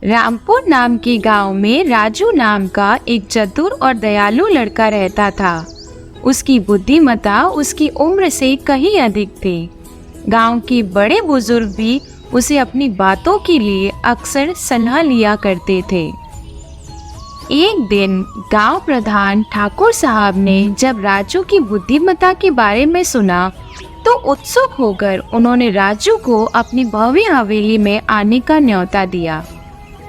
रामपुर नाम के गांव में राजू नाम का एक चतुर और दयालु लड़का रहता था। उसकी बुद्धिमत्ता उसकी उम्र से कहीं अधिक थी। गांव के बड़े बुजुर्ग भी उसे अपनी बातों के लिए अक्सर सलाह लिया करते थे। एक दिन गांव प्रधान ठाकुर साहब ने जब राजू की बुद्धिमत्ता के बारे में सुना तो उत्सुक होकर उन्होंने राजू को अपनी भव्य हवेली में आने का न्योता दिया।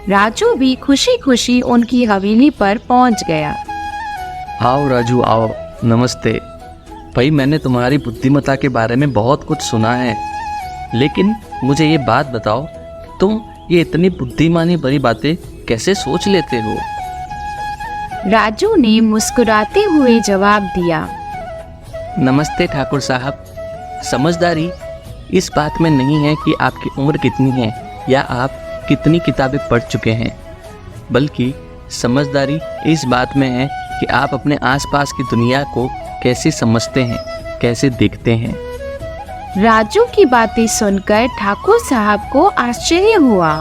राजू भी खुशी खुशी उनकी हवेली पर पहुंच गया। आओ राजू आओ, नमस्ते। भाई मैंने तुम्हारी बुद्धिमत्ता के बारे में बहुत कुछ सुना है, लेकिन मुझे ये बात बताओ, तुम ये इतनी बुद्धिमानी भरी बातें कैसे सोच लेते हो? राजू ने मुस्कुराते हुए जवाब दिया, नमस्ते ठाकुर साहब। समझदारी इस बात में नहीं है कि आपकी उम्र कितनी है या आप कितनी किताबें पढ़ चुके हैं, बल्कि समझदारी इस बात में है कि आप अपने आसपास की दुनिया को कैसे समझते हैं, कैसे देखते हैं। राजू की बातें सुनकर ठाकुर साहब को आश्चर्य हुआ,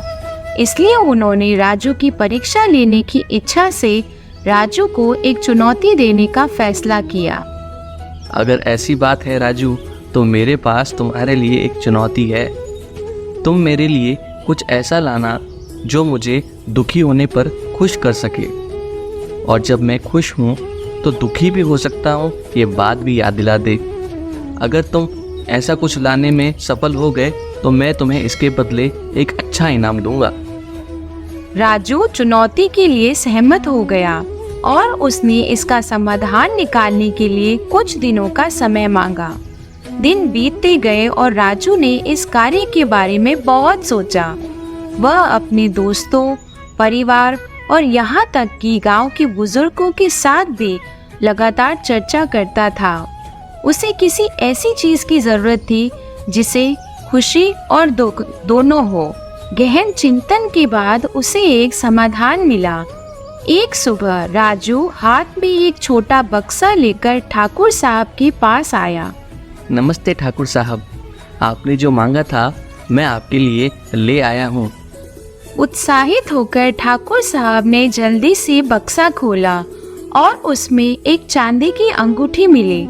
इसलिए उन्होंने राजू की परीक्षा लेने की इच्छा से राजू को एक चुनौती देने का फैसला किया। अगर ऐसी बात है राजू, तो मेरे पास तुम्हारे लिए एक चुनौती है। तुम मेरे लिए कुछ ऐसा लाना जो मुझे दुखी होने पर खुश कर सके, और जब मैं खुश हूँ तो दुखी भी हो सकता हूँ, ये बात भी याद दिला दे। अगर तुम ऐसा कुछ लाने में सफल हो गए तो मैं तुम्हें इसके बदले एक अच्छा इनाम दूंगा। राजू चुनौती के लिए सहमत हो गया और उसने इसका समाधान निकालने के लिए कुछ दिनों का समय मांगा। दिन बीतते गए और राजू ने इस कार्य के बारे में बहुत सोचा। वह अपने दोस्तों, परिवार और यहाँ तक कि गांव के बुजुर्गों के साथ भी लगातार चर्चा करता था। उसे किसी ऐसी चीज की जरूरत थी जिसे खुशी और दुख दोनों हो। गहन चिंतन के बाद उसे एक समाधान मिला। एक सुबह राजू हाथ में एक छोटा बक्सा लेकर ठाकुर साहब के पास आया। नमस्ते ठाकुर साहब, आपने जो मांगा था मैं आपके लिए ले आया हूँ। उत्साहित होकर ठाकुर साहब ने जल्दी से बक्सा खोला और उसमें एक चांदी की अंगूठी मिली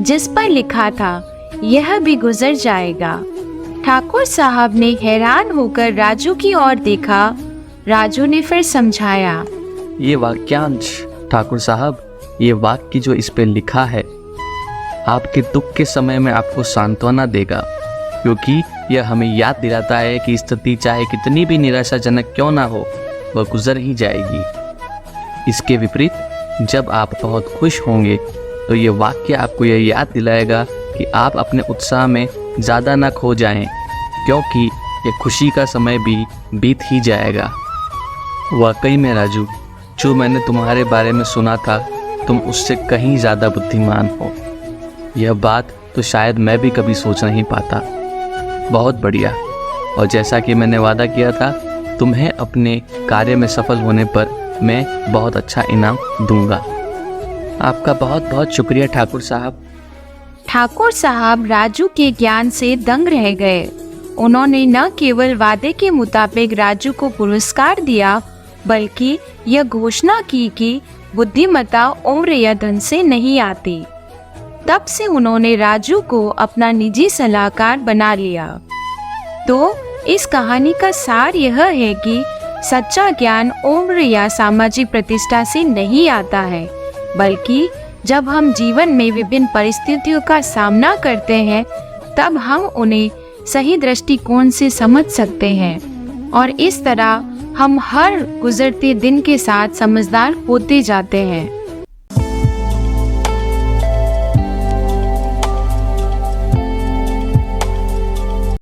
जिस पर लिखा था, यह भी गुजर जाएगा। ठाकुर साहब ने हैरान होकर राजू की ओर देखा। राजू ने फिर समझाया, ये वाक्यांश ठाकुर साहब, ये वाक्य जो इस पे लिखा है आपके दुख के समय में आपको सांत्वना देगा, क्योंकि यह हमें याद दिलाता है कि स्थिति चाहे कितनी भी निराशाजनक क्यों ना हो, वह गुजर ही जाएगी। इसके विपरीत जब आप बहुत खुश होंगे तो ये वाक्य आपको यह याद दिलाएगा कि आप अपने उत्साह में ज़्यादा ना खो जाएं, क्योंकि ये खुशी का समय भी बीत ही जाएगा। वाकई में राजू, जो मैंने तुम्हारे बारे में सुना था, तुम उससे कहीं ज़्यादा बुद्धिमान हो। यह बात तो शायद मैं भी कभी सोच नहीं पाता। बहुत बढ़िया। और जैसा कि मैंने वादा किया था, तुम्हें अपने कार्य में सफल होने पर मैं बहुत अच्छा इनाम दूंगा। आपका बहुत बहुत शुक्रिया ठाकुर साहब। ठाकुर साहब राजू के ज्ञान से दंग रह गए। उन्होंने न केवल वादे के मुताबिक राजू को पुरस्कार दिया, बल्कि यह घोषणा की कि बुद्धिमत्ता उम्र या धन से नहीं आती। तब से उन्होंने राजू को अपना निजी सलाहकार बना लिया। तो इस कहानी का सार यह है कि सच्चा ज्ञान उम्र या सामाजिक प्रतिष्ठा से नहीं आता है, बल्कि जब हम जीवन में विभिन्न परिस्थितियों का सामना करते हैं तब हम उन्हें सही दृष्टिकोण से समझ सकते हैं, और इस तरह हम हर गुजरते दिन के साथ समझदार होते जाते हैं।